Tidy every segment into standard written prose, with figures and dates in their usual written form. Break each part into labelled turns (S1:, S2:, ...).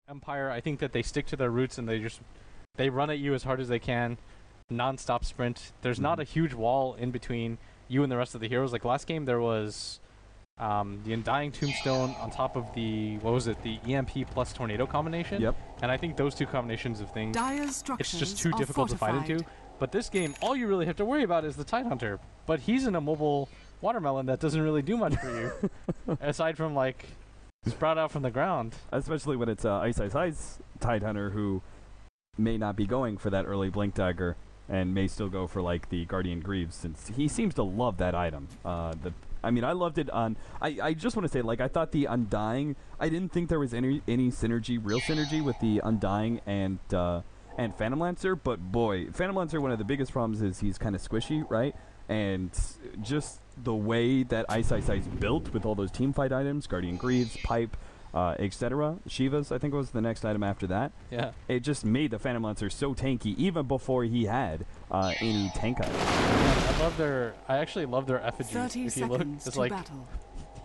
S1: Empire, I think that they stick to their roots and they run at you as hard as they can, non-stop sprint. There's not a huge wall in between you and the rest of the heroes. Like last game, there was the Undying Tombstone on top of the the EMP plus Tornado combination.
S2: Yep.
S1: And I think those two combinations of things, it's just too difficult to fight into. But this game, all you really have to worry about is the Tidehunter. But he's an immobile watermelon that doesn't really do much for you, aside from like sprout out from the ground.
S2: Especially when it's Ice Tidehunter who may not be going for that early Blink Dagger and may still go for like the Guardian Greaves, since he seems to love that item. I mean, I loved it on... I just want to say, like, I thought the Undying... I didn't think there was any synergy, real synergy with the Undying and Phantom Lancer, but boy, Phantom Lancer, one of the biggest problems is he's kind of squishy, right? And just the way that Ice built with all those teamfight items, Guardian Greaves, Pipe, etc. Shiva's, I think, was the next item after that.
S1: Yeah.
S2: It just made the Phantom Lancer so tanky, even before he had any tank items.
S1: I actually love their effigy. If you look, it's like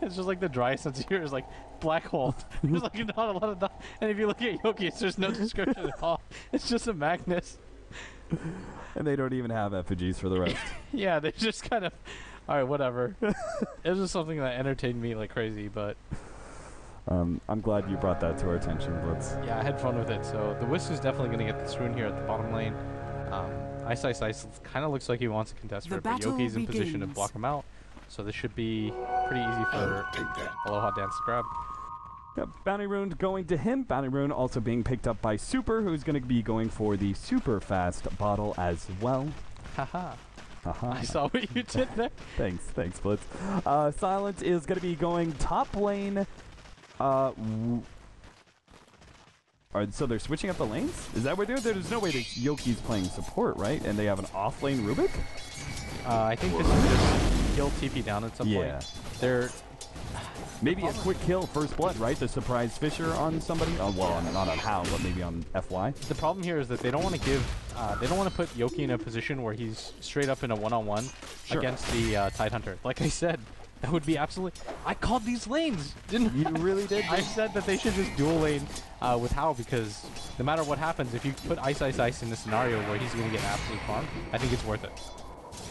S1: it's just like the dry sense here is like black hole. There's like not a lot of and if you look at Yoki, there's no description at all. It's just a Magnus.
S2: And they don't even have effigies for the rest.
S1: Yeah, they just kind of... Alright, whatever. It was just something that entertained me like crazy, but...
S2: I'm glad you brought that to our attention, Blitz.
S1: Yeah, I had fun with it. So the Wisp is definitely going to get this rune here at the bottom lane. Ice kind of looks like he wants to contest for it, but Yoki's in position to block him out. So this should be pretty easy for Aloha Dance to grab.
S2: Yep, Bounty Rune going to him. Bounty Rune also being picked up by Super, who's going to be going for the super fast bottle as well.
S1: Haha. I saw what you did there.
S2: Thanks, Blitz. Silent is going to be going top lane. So they're switching up the lanes? Is that what they're doing? There's no way that Yoki's playing support, right? And they have an off-lane Rubik?
S1: I think this is just kill TP down at some point. They're...
S2: Maybe a quick kill, first blood, right? The surprise Fisher on somebody? Oh, well, not on How, but maybe on FY.
S1: The problem here is that they don't want to give... they don't want to put Yoki in a position where he's straight up in a one-on-one against the Tidehunter. Like I said, that would be absolutely... I called these lanes, didn't
S2: you? You really did?
S1: I said that they should just dual lane with How, because no matter what happens, if you put Ice in a scenario where he's going to get absolute farm, I think it's worth it.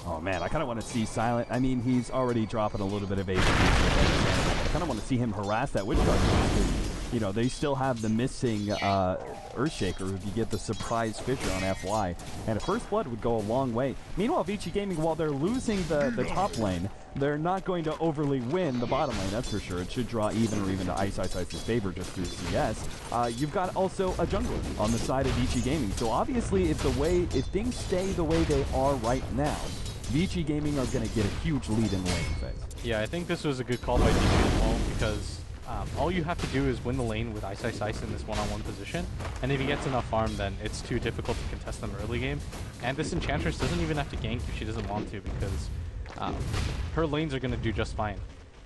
S2: Oh man, I kind of want to see Silent. I mean, he's already dropping a little bit of HP. I kind of want to see him harass that Witch Doctor because, you know, they still have the missing Earthshaker if you get the surprise Fisher on FY. And a First Blood would go a long way. Meanwhile, Vici Gaming, while they're losing the top lane, they're not going to overly win the bottom lane, that's for sure. It should draw even or even to Ice's favor just through CS. You've got also a jungler on the side of Vici Gaming. So obviously, if things stay the way they are right now, Vici Gaming are going to get a huge lead in the lane phase.
S1: Yeah, I think this was a good call by Vici as well, because all you have to do is win the lane with Ice in this one-on-one position, and if he gets enough farm, then it's too difficult to contest them early game. And this Enchantress doesn't even have to gank if she doesn't want to, because her lanes are going to do just fine.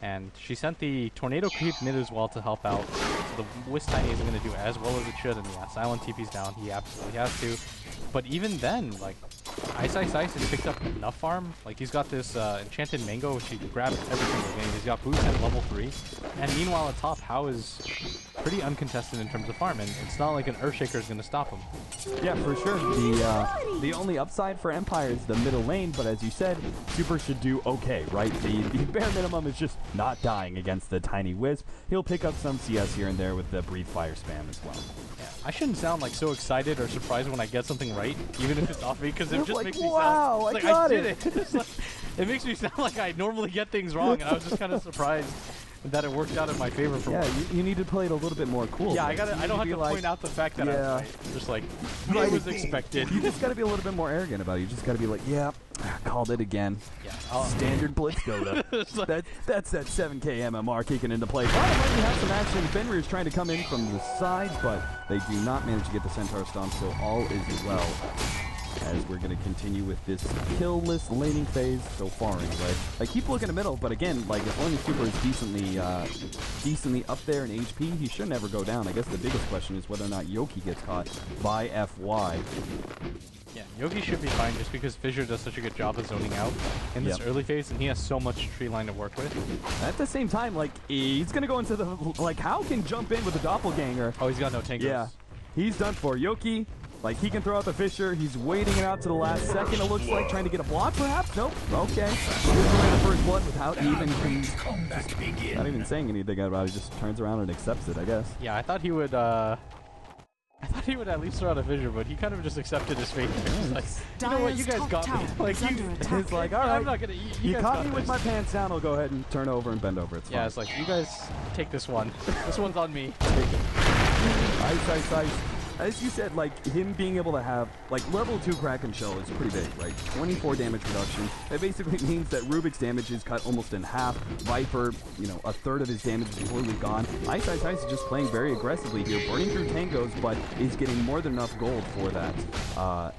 S1: And she sent the Tornado creep mid as well to help out, so the Wisp Tiny isn't going to do as well as it should, and yeah, Silent TP's down, he absolutely has to. But even then, like, Ice has picked up enough farm. Like, he's got this Enchanted Mango, which he grabs every single game. He's got boost at level 3. And meanwhile, at top, How is pretty uncontested in terms of farm, and it's not like an Earthshaker is going to stop him.
S2: Yeah, for sure. The only upside for Empire is the middle lane, but as you said, Super should do okay, right? The bare minimum is just not dying against the tiny Wisp. He'll pick up some CS here and there with the Breathe Fire spam as well.
S1: Yeah, I shouldn't sound like so excited or surprised when I get something right, even if it's off me, because it just
S2: like,
S1: makes me
S2: wow,
S1: sound like I did it. It's like, it makes me sound like I normally get things wrong, and I was just kind of surprised that it worked out in my favor for once.
S2: Yeah, you need to play it a little bit more cool.
S1: Yeah, I don't have to point out the fact that I was right. Just like, it was expected.
S2: You just got to be a little bit more arrogant about it. You just got to be like, yeah, called it again. Yeah, standard Blitz Dota. Like, that's that 7k MMR kicking into play. Bottom lane, you have some action. Fenrir is trying to come in from the side, but they do not manage to get the Centaur Stomp, so all is well. as we're going to continue with this kill-less laning phase so far anyway. I keep looking at middle, but again, like as long as Super is decently up there in HP, he should never go down. I guess the biggest question is whether or not Yoki gets caught by FY.
S1: Yeah, Yogi should be fine just because Fissure does such a good job of zoning out in this early phase, and he has so much tree line to work with.
S2: At the same time, like, he's going to go into the, like, How can jump in with a doppelganger?
S1: Oh, he's got no tankers.
S2: Yeah, he's done for. Yoki, like, he can throw out the Fissure. He's waiting it out to the last second, it looks like, trying to get a block, perhaps? Nope. Okay. He's away the first blood without even not even saying anything about it. He just turns around and accepts it, I guess.
S1: Yeah, I thought he would at least throw out a Fissure, but he kind of just accepted his fate. He's like, you know what, you guys got me. Like,
S2: he's like, all right,
S1: I'm not gonna.
S2: You caught me with my pants down. I'll go ahead and turn over and bend over. It's fine.
S1: Yeah, it's like, you guys take this one. This one's on me.
S2: Ice. As you said, like, him being able to have, like, level 2 Kraken Shell is pretty big, right? 24 damage reduction. That basically means that Rubik's damage is cut almost in half. Viper, you know, a third of his damage is completely gone. Ice is just playing very aggressively here, burning through tangos, but is getting more than enough gold for that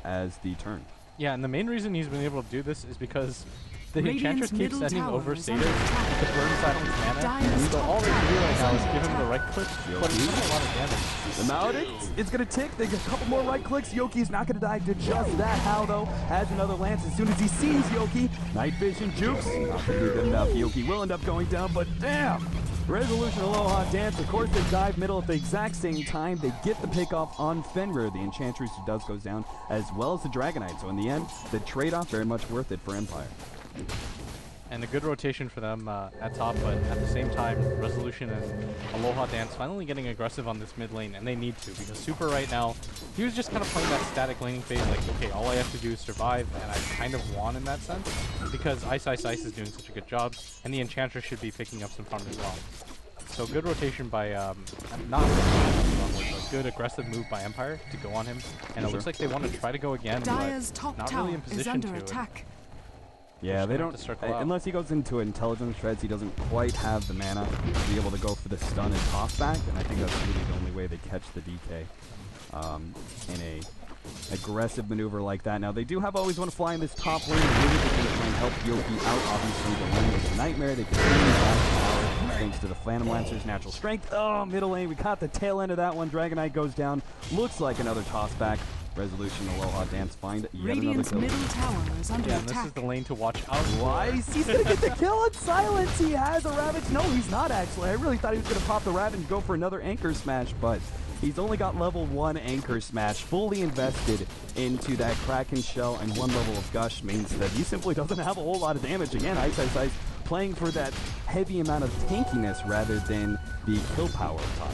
S2: as the turn.
S1: Yeah, and the main reason he's been able to do this is because the Enchantress keeps sending over Satyrs to burn Silence mana, so all they can do right now is give him the right click, but he's doing a lot of damage.
S2: The Maledict, it's going to tick. They get a couple more right clicks. Yoki's not going to die to just that. How, though, has another lance as soon as he sees Yoki. Night Vision jukes. Not going to be good enough. Yoki will end up going down, but damn! Resolution Aloha Dance. Of course, they dive middle at the exact same time. They get the pick off on Fenrir, the Enchantress who does goes down, as well as the Dragonite. So in the end, the trade-off very much worth it for Empire.
S1: And a good rotation for them at top, but at the same time, Resolution and Aloha Dance finally getting aggressive on this mid lane, and they need to, because Super right now, he was just kind of playing that static laning phase, like, okay, all I have to do is survive, and I kind of won in that sense, because Ice is doing such a good job, and the Enchantress should be picking up some farm as well. So good rotation by, not a good aggressive move by Empire to go on him, and it looks like they want to try to go again, but not really in position to.
S2: Yeah, they don't, unless he goes into Intelligence Shreds, he doesn't quite have the mana to be able to go for the stun and toss back, and I think that's really the only way they catch the DK in a aggressive maneuver like that. Now, they do have always want to fly in this top lane, and really going to try and help Yoki out. Obviously, the lane is a nightmare. They can back thanks to the Phantom Lancer's natural strength. Oh, middle lane, we caught the tail end of that one. Dragonite goes down. Looks like another toss back. Resolution, Aloha Dance, find yet another kill.
S3: Middle tower is under
S1: and this is the lane to watch out.
S2: Wise, he's gonna get the kill on Silence. He has a Ravage. No, he's not actually. I really thought he was gonna pop the Ravage and go for another Anchor Smash, but he's only got level 1 Anchor Smash, fully invested into that Kraken Shell, and 1 level of Gush means that he simply doesn't have a whole lot of damage. Again, Ice playing for that heavy amount of tankiness rather than the kill power of top.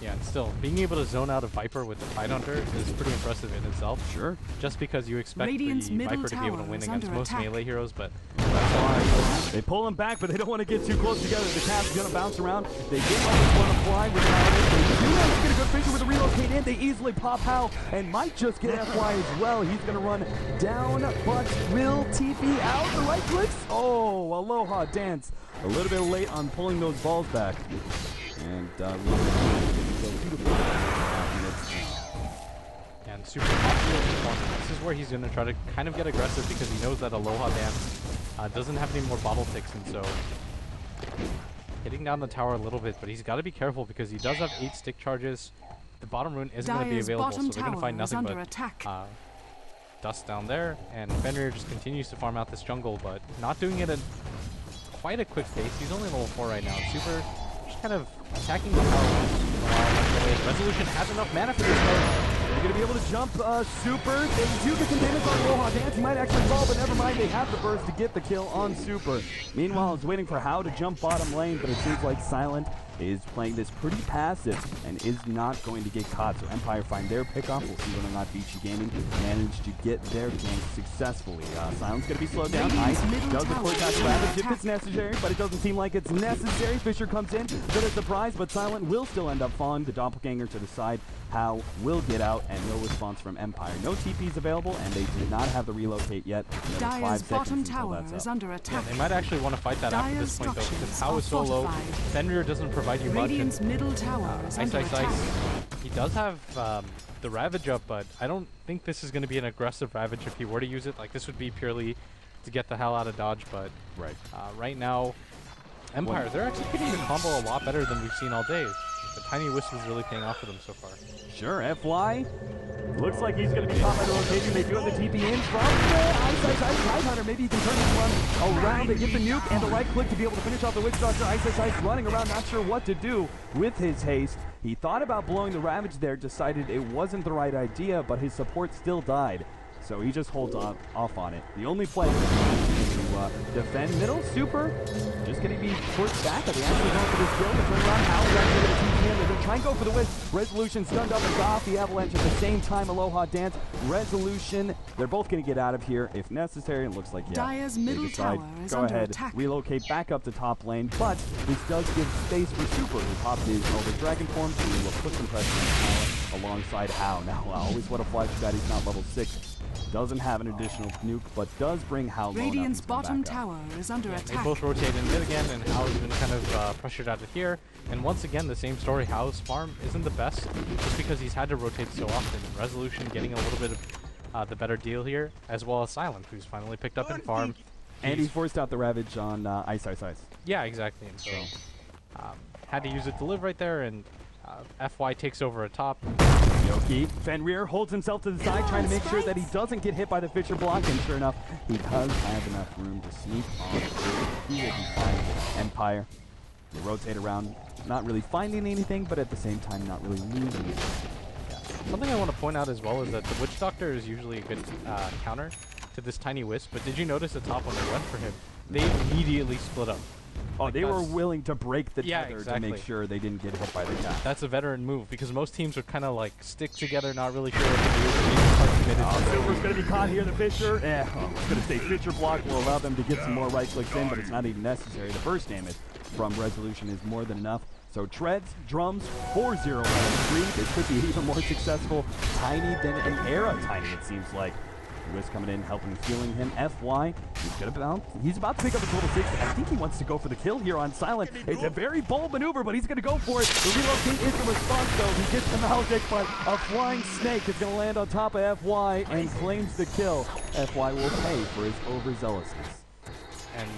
S1: Yeah, and still, being able to zone out a Viper with the Tidehunter is pretty impressive in itself.
S2: Sure.
S1: Just because you expect the Viper to be able to win against most melee heroes, but that's
S2: why. They pull him back, but they don't want to get too close together. The cap's going to bounce around. They get on this one to fly with the Maledict. They do have to get a good Fissure with a relocate in. They easily pop Hal and might just get FY as well. He's going to run down, but will TP out. The right clicks. Oh, Aloha Dance. A little bit late on pulling those balls back. And
S1: and Super popular performance. This is where he's going to try to kind of get aggressive because he knows that Aloha Dance doesn't have any more bottle ticks, and so hitting down the tower a little bit, but he's got to be careful because he does have 8 stick charges. The bottom rune isn't going to be available, so they're going to find nothing but dust down there, and Fenrir just continues to farm out this jungle, but not doing it at quite a quick pace. He's only level 4 right now. Super just kind of attacking the tower once in a while. Resolution has enough mana for this fight.
S2: They're going to be able to jump Super. They do get some damage on Aloha Dance. He might actually fall, but never mind. They have the burst to get the kill on Super. Meanwhile, it's waiting for How to jump bottom lane, but it seems like Silent is playing this pretty passive and is not going to get caught. So Empire find their pickoff. We'll see whether or not Vici Gaming managed to get their gank successfully. Silent's going to be slowed down. Ice does the quick out Ravage if it's necessary, but it doesn't seem like it's necessary. Fissure comes in, bit of surprise, but Silent will still end up falling. The Doppelganger to the side. How will get out, and no response from Empire. No TPs available, and they did not have the relocate yet.
S3: Dyer's bottom tower is under attack.
S1: Yeah, they might actually want to fight that after this point, though, because How is so low. Fenrir doesn't provide you much.
S3: Radiant's middle tower is under attack.
S1: He does have the Ravage up, but I don't think this is going to be an aggressive Ravage if he were to use it. Like, this would be purely to get the hell out of dodge, but right now, Empire, they're executing the combo a lot better than we've seen all day. The Tiny Wisp is really paying off for them so far.
S2: Sure, FY. Looks like he's going to be caught by the rotation. They do have the TP in from Ice Hunter. Maybe he can turn this one around. They get the nuke and the right click to be able to finish off the Witch Doctor. Ice running around, not sure what to do with his haste. He thought about blowing the Ravage there, decided it wasn't the right idea, but his support still died. So he just holds off on it. The only play to defend middle, super, just going to be pushed back. Are they actually going for this kill? The turnaround, How's actually going to TP in. They're going to try and go for the Wisp. Resolution stunned up and got off the Avalanche at the same time. Aloha Dance, Resolution, they're both going to get out of here if necessary. It looks like,
S3: Dire's middle tower is
S2: go
S3: under
S2: ahead,
S3: attack.
S2: relocate back up to top lane, but this does give space for Super, who popped his over Dragon Form to put some pressure on Talent alongside How. Now, I always want to flash that he's not level 6. Doesn't have an additional nuke, but does bring How low enough.
S3: Radiant's bottom tower is under
S1: They
S3: attack.
S1: both rotate in mid again, and How has been kind of pressured out of here. And once again, the same story. How's farm isn't the best, just because he's had to rotate so often. Resolution getting a little bit of the better deal here, as well as Silent, who's finally picked up in farm.
S2: And he forced out the Ravage on Ice.
S1: Yeah, exactly. And so had to use it to live right there, and FY takes over at top.
S2: Yoki, Fenrir holds himself to the side, trying to make sure that he doesn't get hit by the Fisher block, and sure enough, he does have enough room to sneak on through. He will be fine with Empire. They rotate around, not really finding anything, but at the same time, not really losing it.
S1: Something I want to point out as well is that the Witch Doctor is usually a good counter to this Tiny Wisp, but did you notice at top when they went for him, they immediately split up.
S2: Oh, they were willing to break the tether to
S1: exactly.
S2: make sure they didn't get hit by the cat.
S1: That's a veteran move, because most teams would kind of like stick together, not really sure what to do, but they just are committed.
S2: Silver's going to be caught here, the Fisher. I was going to say Fisher block will allow them to get some more right clicks in, but it's not even necessary. The first damage from Resolution is more than enough. So Treads, Drums, 4-0 out of 3. This could be even more successful. Tiny than an era Tiny, it seems like. Wisp coming in, helping, healing him. FY, he's about to pick up a total 6. I think he wants to go for the kill here on Silent. It's a very bold maneuver, but he's going to go for it. The relocate is the response, though. He gets the Maldic, but a flying snake is going to land on top of FY and claims the kill. FY will pay for his overzealousness.
S1: And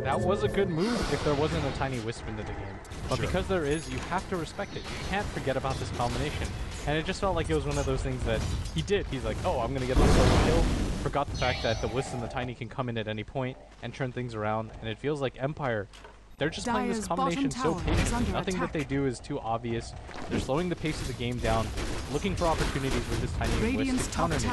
S1: that was a good move if there wasn't a Tiny Wisp into the game. But because there is, you have to respect it. You can't forget about this combination. And it just felt like it was one of those things that he did. He's like, oh, I'm going to get the solo kill. Forgot the fact that the Wisp and the Tiny can come in at any point and turn things around. And it feels like Empire, they're just playing this combination so patiently. Nothing that they do is too obvious. They're slowing the pace of the game down, looking for opportunities with this Tiny Wisp to counter it.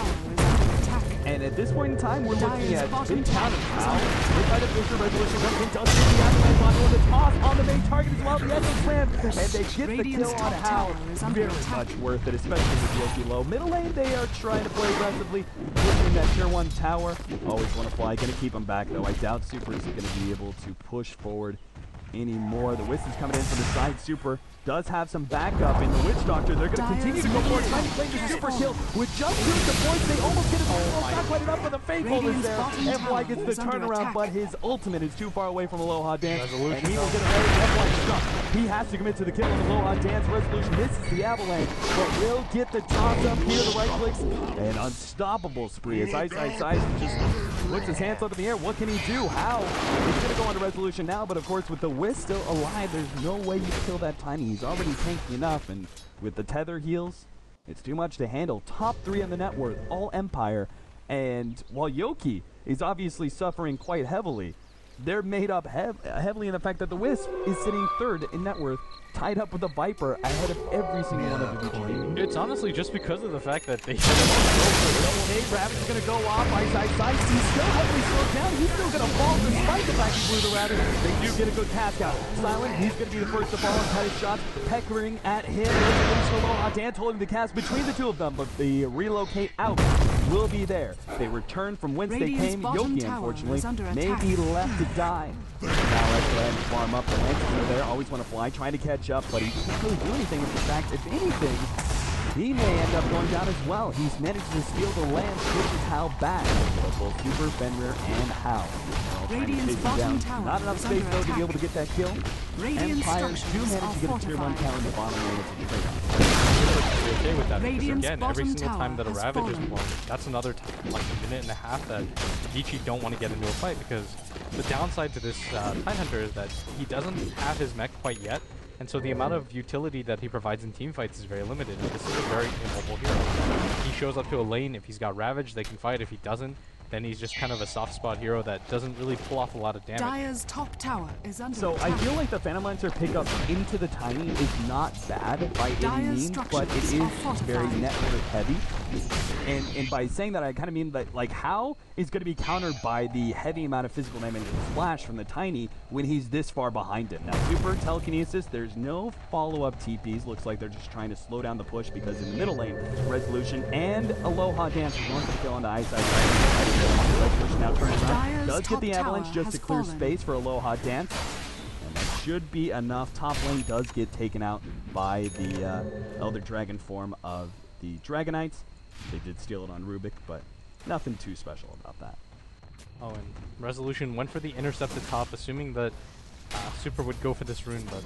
S2: And at this point in time, we're looking at big counter. Hit by the Fisher, Resolution comes in, does hit the Avalanche on the toss on the main target as well, the Essence Slam, and they get the kill on How. Very much worth it, especially with Yoki low. Middle lane, they are trying to play aggressively, pushing that tier 1 tower. Always want to fly, going to keep them back though. I doubt Super is going to be able to push forward anymore. The Wisp is coming in from the side. Super does have some backup in the Witch Doctor. They're going to continue to go forward, trying to claim the super kill with just 2 supports. They almost get it. Not quite enough for the fake hold is there. FY gets the turnaround, but his ultimate is too far away from Aloha Dance, and he will get away. FY stuck. He has to commit to the kill on Aloha Dance. Resolution misses the Avalanche, but will get the toss up here. The right clicks. An unstoppable spree as Ice just puts his hands up in the air. What can he do? How? He's going to go on to Resolution now, but of course with the Wisp still alive, there's no way you kill that Tiny. He's already tanky enough, and with the tether heals, it's too much to handle. Top 3 on the net worth, all Empire. And while Yoki is obviously suffering quite heavily, they're made up heavily in the fact that the Wisp is sitting 3rd in net worth, tied up with the Viper ahead of every single one of the Vici team.
S1: It's honestly just because of the fact that they
S2: Hey, Rabbit's going to go off. Ice. He's still heavily slowed down. He's still going to fall despite the fact he blew the Rabbit. They do get a good task out. Silent, he's going to be the first to fall and cut his shots. Peckering at him. Dan holding the cast between the two of them, but the relocate out will be there. They return from whence they came. Yoki, unfortunately, may be left to die. Now let's go ahead and farm up the length under there. Always want to fly, trying to catch up, but he can't really do anything. In fact, if anything, he may end up going down as well. He's managed to steal the land, pushes How back. But both Super, Fenrir, and How.
S3: Radiant's bottom tower
S2: Not enough space though to be able to get that kill. Empire do manage to get a tier 1 tower in the bottom lane as a trade-off.
S1: They're okay with that. that because
S3: Radiant's
S1: again, every
S3: bottom
S1: single time
S3: tower
S1: that a
S3: has
S1: Ravage is
S3: fallen.
S1: blown, that's another time, like a minute and a half that Vici don't want to get into a fight because the downside to this Tidehunter is that he doesn't have his mech quite yet, and so the amount of utility that he provides in team fights is very limited. And this is a very immobile hero. He shows up to a lane, if he's got Ravage, they can fight. If he doesn't, then he's just kind of a soft spot hero that doesn't really pull off a lot of damage.
S3: Dire's top tower is under
S2: So
S3: attack.
S2: I feel like the Phantom Lancer pickup into the Tiny is not bad by any
S3: Dire's
S2: means, but it
S3: structures
S2: is
S3: are fortified.
S2: very network heavy. And by saying that, I kind of mean that, like, how is going to be countered by the heavy amount of physical damage and splash from the Tiny when he's this far behind him? Now, super telekinesis, there's no follow-up TPs. Looks like they're just trying to slow down the push because in the middle lane, Resolution and Aloha Dance are going to kill on the ice. Resolution now turns around,
S3: Dire's
S2: does get the
S3: top
S2: avalanche
S3: tower
S2: just to
S3: has
S2: clear
S3: fallen.
S2: space for Aloha Dance. And that should be enough. Top lane does get taken out by the Elder Dragon form of the Dragonites. They did steal it on Rubik, but nothing too special about that. Oh,
S1: and Resolution went for the intercept at top, assuming that Super would go for this rune, but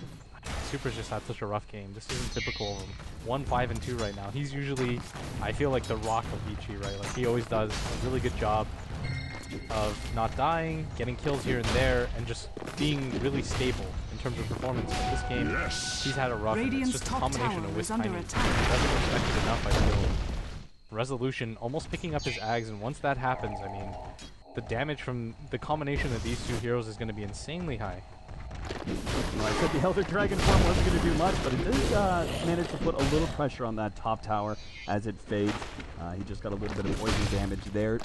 S1: Super's just had such a rough game. This isn't typical of him. 1-5-2 right now. He's usually, I feel like, the rock of Vici, right? Like, he always does a really good job of not dying, getting kills here and there, and just being really stable in terms of performance. But this game, he's had a rough, and it's
S3: Radiant's
S1: just a
S3: top
S1: combination
S3: tower
S1: of with
S3: is under
S1: timing.
S3: attack.
S1: He doesn't respect it enough, I feel. Resolution almost picking up his Ags, and once that happens, I mean, the damage from the combination of these two heroes is going to be insanely high.
S2: Well, I said the Elder Dragon form wasn't going to do much, but it did manage to put a little pressure on that top tower as it fades. He just got a little bit of poison damage there.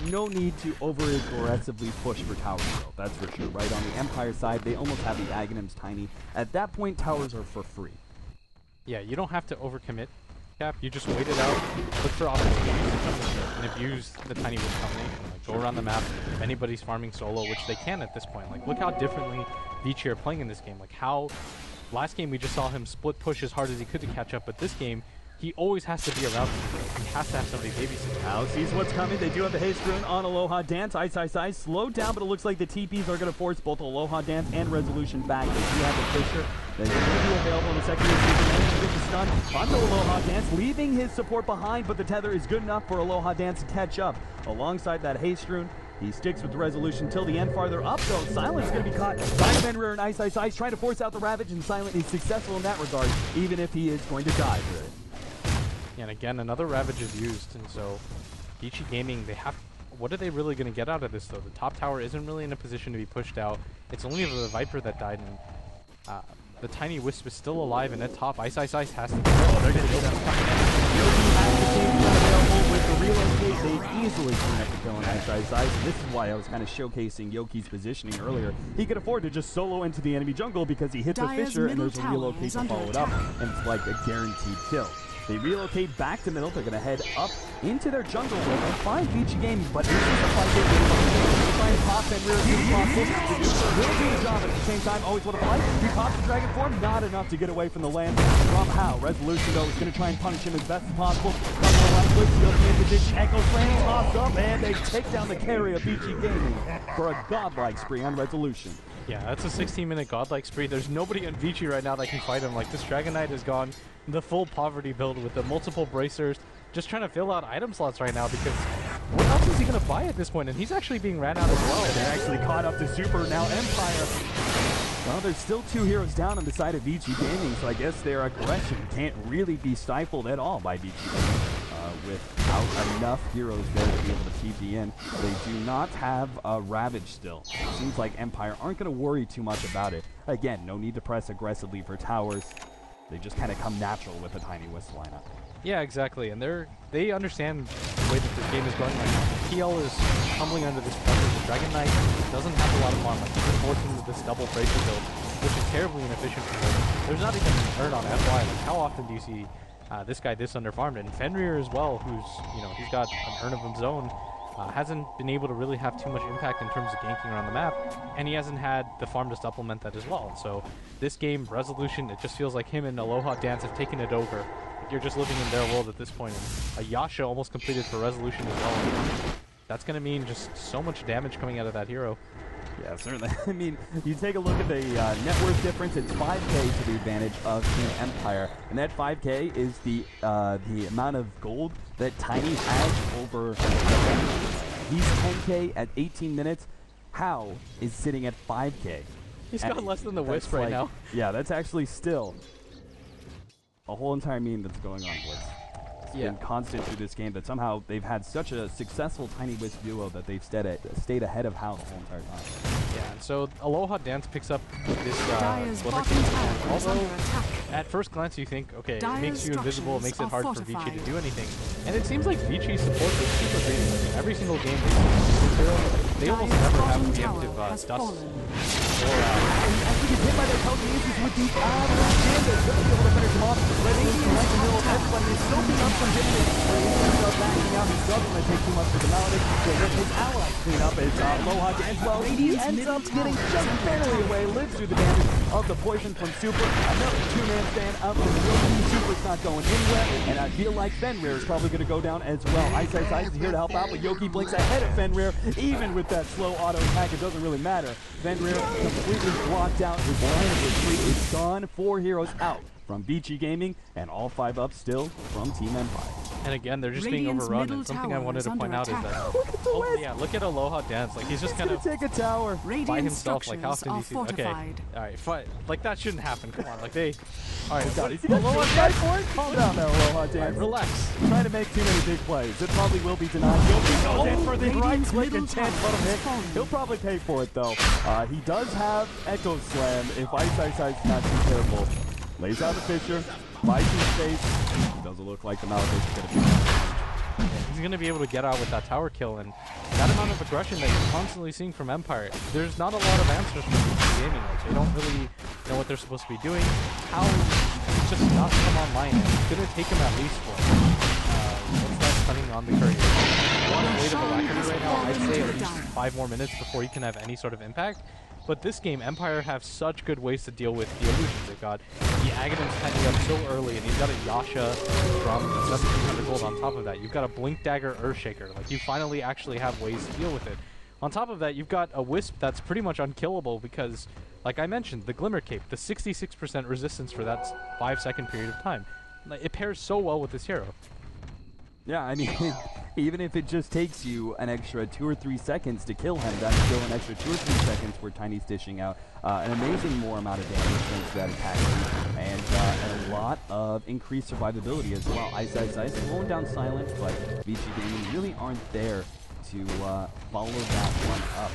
S2: No need to over-aggressively push for towers, though, that's for sure. Right on the Empire side, they almost have the Aghanims Tiny. At that point, towers are for free.
S1: Yeah, you don't have to overcommit, Cap. You just wait it out, look for opportunities to jump in there, and abuse the Tiny Wind combination. Like, go around the map. If anybody's farming solo, which they can at this point. Like, look how differently Vici are playing in this game. Like, how last game we just saw him split push as hard as he could to catch up, but this game, he always has to be around somebody. He has to have somebody babysitting.
S2: Now sees what's coming. They do have the haste rune on Aloha Dance. Ice, slowed down, but it looks like the TPs are going to force both Aloha Dance and Resolution back. They do have the Fisher. They're going to be available in the second season. To get the stun onto Aloha Dance, leaving his support behind, but the tether is good enough for Aloha Dance to catch up. Alongside that haste rune, he sticks with the Resolution till the end. Farther up, though, Silent's going to be caught by Fenrir and Ice, trying to force out the Ravage, and Silent is successful in that regard, even if he is going to die for it.
S1: And again, another Ravage is used, and so Vici Gaming, they have... What are they really going to get out of this, though? The top tower isn't really in a position to be pushed out. It's only the Viper that died, and the Tiny Wisp is still alive, and at top, Ice has to... Oh, they're going to get that
S2: available with the relocate. They easily connect the kill on Ice. And this is why I was kind of showcasing Yoki's positioning earlier. He could afford to just solo into the enemy jungle because he hit the
S3: Dire's
S2: Fisher, and
S3: middle
S2: there's a
S3: tower
S2: relocate
S3: is
S2: to
S3: under
S2: follow it up,
S3: attack.
S2: and it's like a guaranteed kill. They relocate back to middle. They're going to head up into their jungle where they find Vici Gaming, but this is the fight they try and pop and rear as soon as possible. The User will do the job at the same time. Always want to fight. He pops the Dragon form, not enough to get away from the land from How. Resolution, though, is going to try and punish him as best as possible. Double right click, Yoki in position. Echo Flame tossed up, and they take down the carry of Vici Gaming for a godlike spree on Resolution.
S1: Yeah, that's a 16-minute godlike spree. There's nobody on Vici right now that can fight him. Like, this Dragon Knight has gone the full poverty build with the multiple bracers, just trying to fill out item slots right now because what else is he going to buy at this point? And he's actually being ran out as well.
S2: They're actually caught up to Super, now Empire. Well, there's still two heroes down on the side of Vici Gaming, so I guess their aggression can't really be stifled at all by Vici Gaming. Without enough heroes there to be able to TP in, they do not have a Ravage still. It seems like Empire aren't going to worry too much about it. Again, no need to press aggressively for towers. They just kind of come natural with the Tiny Wisp lineup.
S1: Yeah, exactly, and they understand the way that this game is going right now. TL is tumbling under this pressure. The Dragon Knight doesn't have a lot of farm. Like, he's been forced into this double bracer build, which is terribly inefficient for him. There's not even an earn on FY. Like, how often do you see this guy this underfarmed? And Fenrir as well, who's, you know, he's got an earn of his own, hasn't been able to really have too much impact in terms of ganking around the map, and he hasn't had the farm to supplement that as well. So this game, Resolution, it just feels like him and Aloha Dance have taken it over. You're just living in their world at this point. And a Yasha almost completed for Resolution as well. That's going to mean just so much damage coming out of that hero.
S2: Yeah, certainly. I mean, you take a look at the net worth difference. It's 5K to the advantage of Team Empire, and that 5K is the amount of gold that Tiny has over. He's 10K at 18 minutes. How is sitting at 5K?
S1: He's got less than the Wisp right now.
S2: Yeah, that's actually still a whole entire meme that's going on, Blitz. It's been constant through this game that somehow they've had such a successful Tiny Wisp duo that they've stayed ahead of Hal the whole entire time.
S1: Yeah, and so Aloha Dance picks up this
S3: Dyer's
S1: Glimmer
S3: bottom
S1: Cape.
S3: tower is
S1: Although,
S3: under attack.
S1: at first glance you think, okay, it
S3: Dyer's
S1: makes you invisible, it makes it hard for
S3: structures
S1: Vici to
S3: are
S1: do anything. And it seems like Vici supports it super greatly. Every single game they almost
S3: Dyer's
S1: never have
S3: bottom
S1: preemptive
S3: tower has
S1: dust.
S3: fallen.
S2: And I think he's hit by that telekinesis with the Gambit. He'll be able to finish him off. Radiation right in the middle of everybody. He's soaking up some distance. Radiation starts backing out. He's not going to take too much for the Maledict. So let his allies clean up as Aloha Dance. Well, he ends up getting just barely away. Lives through the damage of the poison from Super. Another two-man stand up from Yoki. Super's not going anywhere. And I feel like Fenrir is probably going to go down as well. Ice is here to help out, but Yoki blinks ahead of Fenrir. Even with that slow auto attack, it doesn't really matter. Fenrir completely blocked out. His line of retreat is gone. 4 heroes out from Vici Gaming, and all 5 up still from Team Empire.
S1: And again, they're just
S3: Radiant's
S1: being overrun.
S3: middle
S1: And something I
S3: tower
S1: wanted
S3: is
S1: to point
S3: under
S1: out is
S3: attack.
S1: that,
S2: Look at the Wisp.
S1: yeah, look at Aloha Dance. Like he's just kind of
S2: Take a tower.
S3: Radiant
S1: by himself. Like how
S3: structures
S1: often do you
S3: are
S1: see? Okay,
S3: fortified.
S1: all right, fine. Like that shouldn't happen. Come on, like they. All right,
S2: God, he's Aloha Dance. Calm down there, Aloha Dance.
S1: Alright, relax.
S2: Trying to make too many big plays. It probably will be denied. Yoki goes in for the right
S3: Radiant's
S2: click
S3: middle
S2: and can't
S3: tower
S2: let him
S3: is
S2: hit.
S3: falling.
S2: He'll probably pay for it though. He does have Echo Slam if Ice is not too careful. Lays out the Fisher, buys his space. Doesn't look like the Maledict is going to be.
S1: He's going to be able to get out with that tower kill, and that amount of aggression that you're constantly seeing from Empire, there's not a lot of answers from PC Gaming. Like, they don't really know what they're supposed to be doing. How it's just not come online, and it's going to take him at least what's that stunning on the courier? One weight of alacrity right now, I'd say at least 5 more minutes before he can have any sort of impact. But this game, Empire have such good ways to deal with the illusions. They've got the Aghanim's pending up so early, and he's got a Yasha from 1700 gold on top of that. You've got a Blink Dagger Earthshaker. Like, you finally actually have ways to deal with it. On top of that, you've got a Wisp that's pretty much unkillable because, like I mentioned, the Glimmer Cape, the 66% resistance for that 5-second period of time. Like, it pairs so well with this hero.
S2: Yeah, I mean, even if it just takes you an extra 2 or 3 seconds to kill him, that's still an extra 2 or 3 seconds where Tiny's dishing out an amazing more amount of damage thanks to that attack, and a lot of increased survivability as well. Ice, slowing down Silent, but Vici Gaming really aren't there to follow that one up.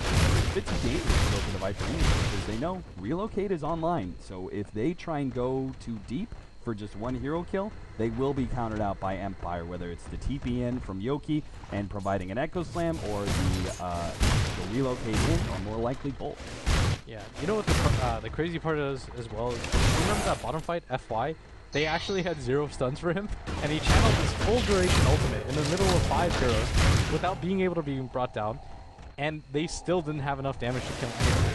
S2: It's dangerous to go for the Viper anyway, because they know Relocate is online, so if they try and go too deep for just one hero kill, they will be countered out by Empire, whether it's the TP in from Yoki and providing an Echo Slam, or the Relocate in, or more likely both.
S1: Yeah, you know what the crazy part is as well is, remember that bottom fight, FY? They actually had 0 stuns for him, and he channeled his full duration ultimate in the middle of 5 heroes without being able to be brought down, and they still didn't have enough damage to kill anyone.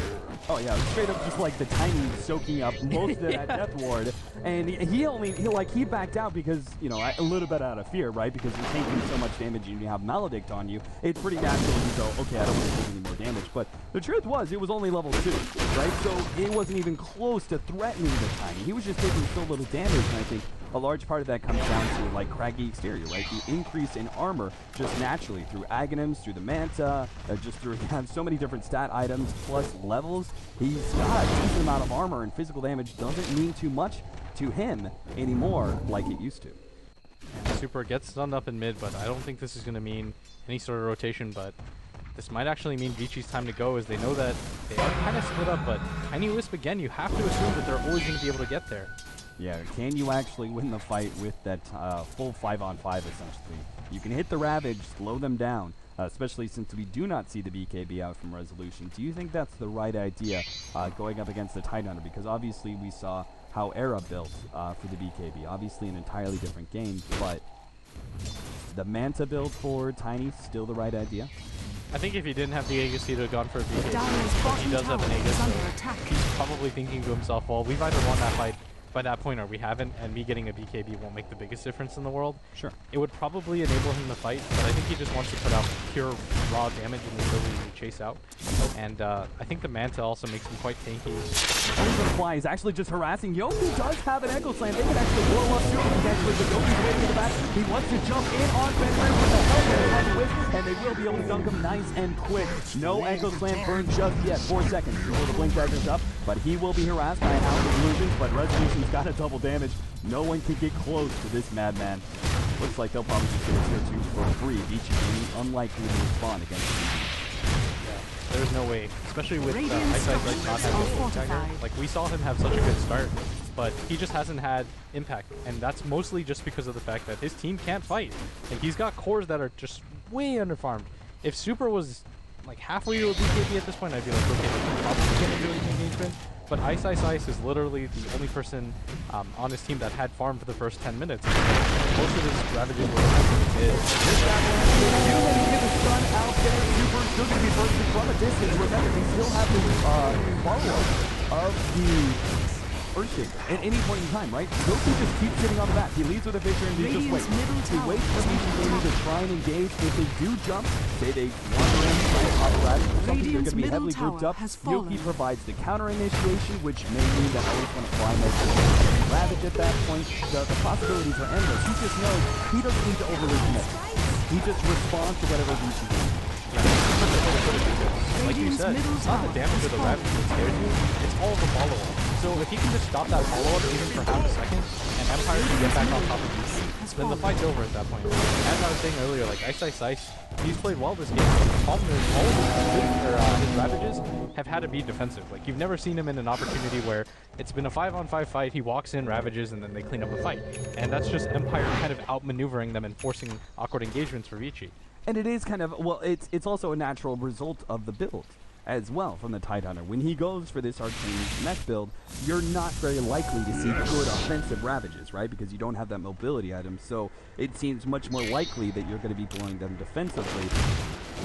S2: Oh yeah, straight up just like the Tiny soaking up most of that death ward, and he backed out because, you know, a little bit out of fear, right? Because you're taking so much damage and you have Maledict on you, it's pretty natural to go, okay, I don't want to take any more damage. But the truth was, it was only level 2, right? So it wasn't even close to threatening the Tiny. He was just taking so little damage, and I think a large part of that comes down to, like, craggy exterior, right? The increase in armor just naturally through Aghanims, through the Manta, just through so many different stat items plus levels. He's got a decent amount of armor, and physical damage doesn't mean too much to him anymore like it used to.
S1: Super gets stunned up in mid, but I don't think this is going to mean any sort of rotation, but this might actually mean Vici's time to go, as they know that they are kind of split up, but Tiny Wisp, again, you have to assume that they're always going to be able to get there.
S2: Yeah, can you actually win the fight with that full 5-on-5 essentially? You can hit the Ravage, slow them down, especially since we do not see the BKB out from Resolution. Do you think that's the right idea going up against the Tidehunter? Because obviously we saw how Era built for the BKB. Obviously an entirely different game, but the Manta build for Tiny still the right idea?
S1: I think if he didn't have the Aegis, he'd have gone for a BKB,
S3: Dyer's
S1: but he
S3: bottom
S1: does have an
S3: tower
S1: Aegis,
S3: is under
S1: so
S3: attack.
S1: he's probably thinking to himself, well, we've either won that fight by that point, or we haven't, and me getting a BKB won't make the biggest difference in the world.
S2: Sure.
S1: It would probably enable him to fight, but I think he just wants to put out pure raw damage and the ability to chase out. And I think the Manta also makes him quite tanky.
S2: Fly is actually just harassing. Yoku does have an Echo Slam. They can actually blow up Super potentially, but Yoku's waiting in the back. He wants to jump in on Fenrir with the helmet on the whip, and they will be able to dunk him nice and quick. No Echo Slam burn just yet. 4 seconds before the Blink Dagger's up, but he will be harassed by Hound of Illusions, but Resolution's got a double damage. No one can get close to this madman. Looks like they'll probably just get a tier 2 for free. Vici being unlikely to respond against Vici.
S1: There's no way, especially with Ice Ice not having a Blink Dagger. Like, we saw him have such a good start, but he just hasn't had impact, and that's mostly just because of the fact that his team can't fight. Like, he's got cores that are just way underfarmed. If Super was like halfway to a BKB at this point, I'd be like, okay, they're probably going to do an engagement. But Ice is literally the only person on his team that had farm for the first 10 minutes. So most of his ravages were mid.
S2: This avalanche will do that. He's going to stun out there. Super still going to be bursting from a distance. Remember, they still have the follow-up of the Earthshaker at any point in time, right? Goku just keeps sitting on the back. He leads with a Victor and he just waits. He waits for Vici to try and engage. If they do jump, say they wander in, try to pop flash or something, they're going to be heavily grouped up. Yoki provides the counter initiation, which may mean that Ellie's going to fly most of the Ravage at that point. The possibilities are endless. He just knows he doesn't need to overly commit. He just responds to whatever Vici does.
S1: Like you said, it's not the damage of the Ravage that scares you, it's all the follow-up. So if he can just stop that follow-up even for half a second, and Empire can get back on top of Vici, then the fight's over at that point. As I was saying earlier, like Ice, he's played well this game, but the problem is all of his Ravages have had to be defensive. Like, you've never seen him in an opportunity where it's been a 5-on-5 fight, he walks in, Ravages, and then they clean up the fight. And that's just Empire kind of outmaneuvering them and forcing awkward engagements for Vici.
S2: And it is kind of, well, it's also a natural result of the build as well from the Tidehunter. When he goes for this Arcane Mech build, you're not very likely to see good offensive Ravages, right? Because you don't have that mobility item, so it seems much more likely that you're going to be blowing them defensively.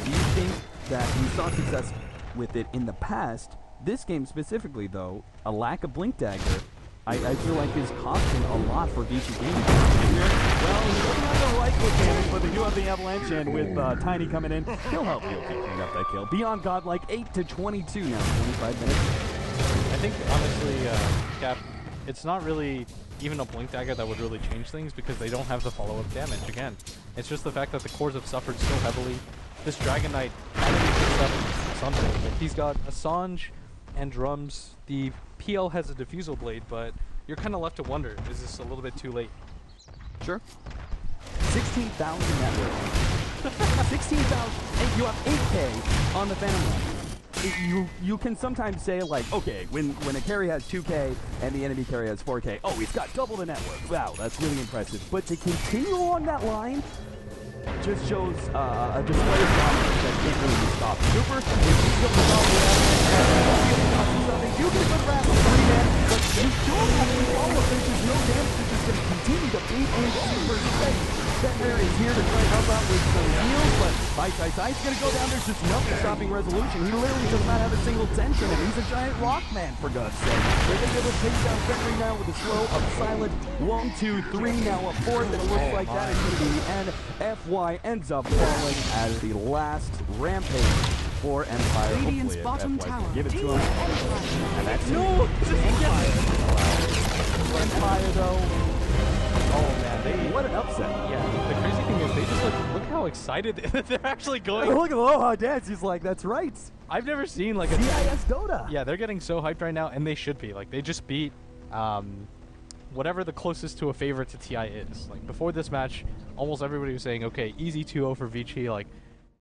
S2: Do you think that you saw success with it in the past? This game specifically, though, a lack of Blink Dagger, I feel like is costing a lot for Vici Gaming. Well, he doesn't have the right click damage, but they do have the Avalanche, and with Tiny coming in, he'll help Yoki clean up that kill. Beyond Godlike, 8-22 now, 25 minutes.
S1: I think, honestly, Cap, it's not really even a Blink Dagger that would really change things because they don't have the follow-up damage again. It's just the fact that the cores have suffered so heavily. This Dragon Knight finally picks up something. Like, he's got Assange and drums. The PL has a Diffusal Blade, but you're kind of left to wonder, is this a little bit too late?
S2: Sure. 16,000 net worth. 16,000, and you have 8K on the Phantom Line. You can sometimes say, like, okay, when a carry has 2K and the enemy carry has 4K, oh, he's got double the net worth. Wow, that's really impressive. But to continue on that line just shows a display of dominance that can't really be stopped. Super, if he's going to stop you can put Wrath on 3 man, but you don't have to follow up. There's just no damage. They're just going to continue to beat in Super's face. Fenrir is here to try and help out with some heals, but Ice going to go down. There's just nothing stopping Resolution. He literally does not have a single tension, and he's a giant rock man, for God's sake. They're going to be able to take down Fenrir now with a slow of Silent. 1, 2, 3, now a fourth, and it looks like that is going to be the end. FY ends up falling as the last rampage for Empire.
S3: Radiant's bottom tower.
S2: Give it to him. And that's no! Empire, though.
S1: Oh man,
S2: what an upset.
S1: Yeah, the crazy thing is they just look how excited they're actually going.
S2: Look at Aloha dance, he's like, that's right.
S1: I've never seen like a
S2: CIS Dota.
S1: Yeah, they're getting so hyped right now, and they should be. Like, they just beat whatever the closest to a favorite to TI is. Like, before this match, almost everybody was saying, okay, easy 2-0 for Vici. Like,